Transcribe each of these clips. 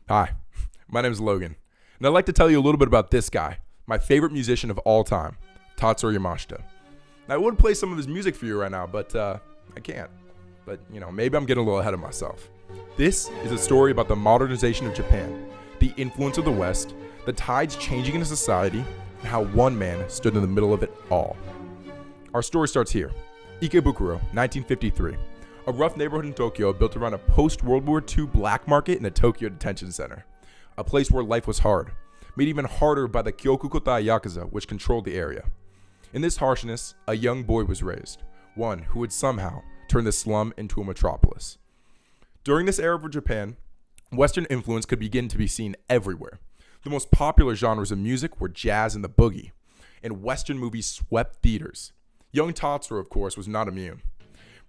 Hi, my name is Logan, and I'd like to tell you a little bit about this guy, my favorite musician of all time, Tatsuro Yamashita. Now, I would play some of his music for you right now, but I can't. But, maybe I'm getting a little ahead of myself. This is a story about the modernization of Japan, the influence of the West, the tides changing in society, and how one man stood in the middle of it all. Our story starts here. Ikebukuro, 1953. A rough neighborhood in Tokyo built around a post-World War II black market and a Tokyo detention center. A place where life was hard, made even harder by the Kyokukotai Yakuza, which controlled the area. In this harshness, a young boy was raised, one who would somehow turn the slum into a metropolis. During this era of Japan, Western influence could begin to be seen everywhere. The most popular genres of music were jazz and the boogie, and Western movies swept theaters. Young Tatsuro, of course, was not immune.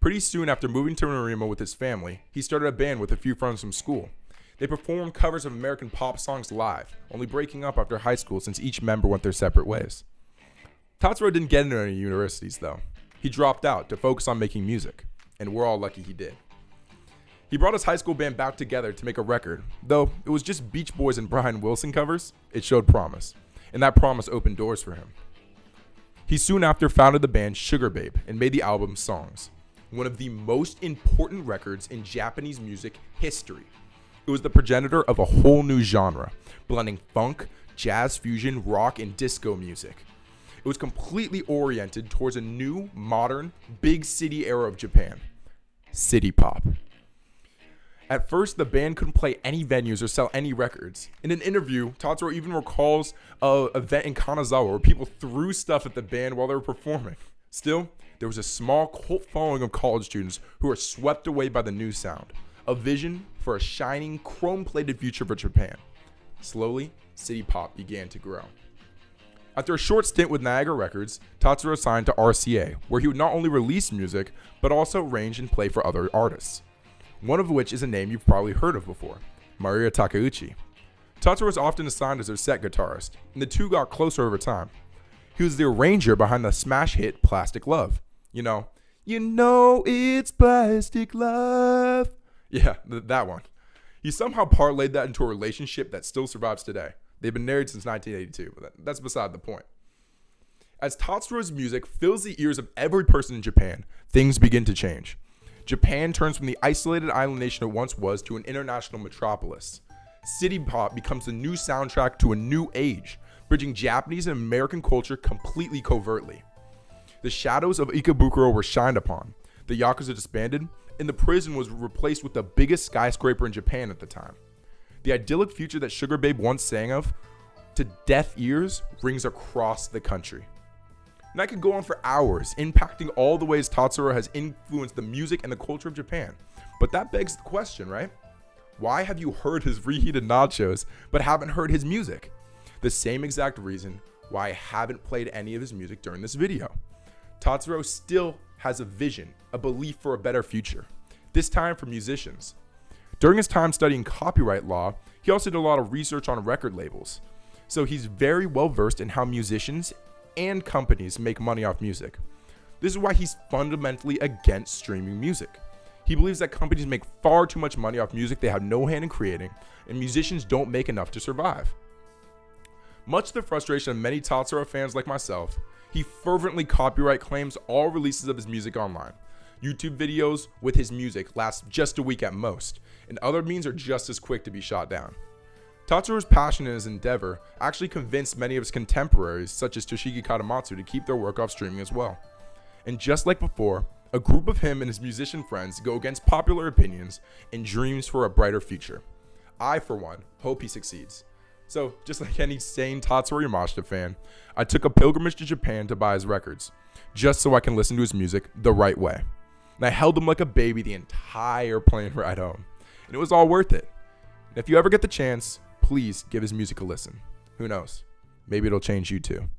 Pretty soon after moving to Narima with his family, he started a band with a few friends from school. They performed covers of American pop songs live, only breaking up after high school since each member went their separate ways. Tatsuro didn't get into any universities, though. He dropped out to focus on making music, and we're all lucky he did. He brought his high school band back together to make a record. Though it was just Beach Boys and Brian Wilson covers, it showed promise, and that promise opened doors for him. He soon after founded the band Sugar Babe and made the album Songs, one of the most important records in Japanese music history. It was the progenitor of a whole new genre, blending funk, jazz fusion, rock, and disco music. It was completely oriented towards a new, modern, big city era of Japan, city pop. At first, the band couldn't play any venues or sell any records. In an interview, Tatsuro even recalls an event in Kanazawa where people threw stuff at the band while they were performing. Still, there was a small cult following of college students who were swept away by the new sound, a vision for a shining, chrome-plated future for Japan. Slowly, city pop began to grow. After a short stint with Niagara Records, Tatsuro signed to RCA, where he would not only release music, but also arrange and play for other artists. One of which is a name you've probably heard of before, Maria Takeuchi. Tatsuro was often assigned as their set guitarist, and the two got closer over time. He was the arranger behind the smash hit Plastic Love. You know it's plastic love. Yeah, that one. He somehow parlayed that into a relationship that still survives today. They've been married since 1982, but that's beside the point. As Tatsuro's music fills the ears of every person in Japan, things begin to change. Japan turns from the isolated island nation it once was to an international metropolis. City pop becomes the new soundtrack to a new age, bridging Japanese and American culture completely covertly. The shadows of Ikebukuro were shined upon, the Yakuza disbanded, and the prison was replaced with the biggest skyscraper in Japan at the time. The idyllic future that Sugar Babe once sang of, to deaf ears, rings across the country. And I could go on for hours, impacting all the ways Tatsuro has influenced the music and the culture of Japan. But that begs the question, right? Why have you heard his reheated nachos, but haven't heard his music? The same exact reason why I haven't played any of his music during this video. Tatsuro still has a vision, a belief for a better future, this time for musicians. During his time studying copyright law, he also did a lot of research on record labels. So he's very well versed in how musicians and companies make money off music. This is why he's fundamentally against streaming music. He believes that companies make far too much money off music they have no hand in creating, and musicians don't make enough to survive. Much to the frustration of many Tatsuro fans like myself, he fervently copyright claims all releases of his music online. YouTube videos with his music last just a week at most, and other means are just as quick to be shot down. Tatsuro's passion in his endeavor actually convinced many of his contemporaries, such as Toshiki Katamatsu, to keep their work off streaming as well. And just like before, a group of him and his musician friends go against popular opinions and dreams for a brighter future. I, for one, hope he succeeds. So, just like any sane Tatsuro Yamashita fan, I took a pilgrimage to Japan to buy his records, just so I can listen to his music the right way. And I held him like a baby the entire plane ride home. And it was all worth it. And if you ever get the chance, please give his music a listen. Who knows? Maybe it'll change you too.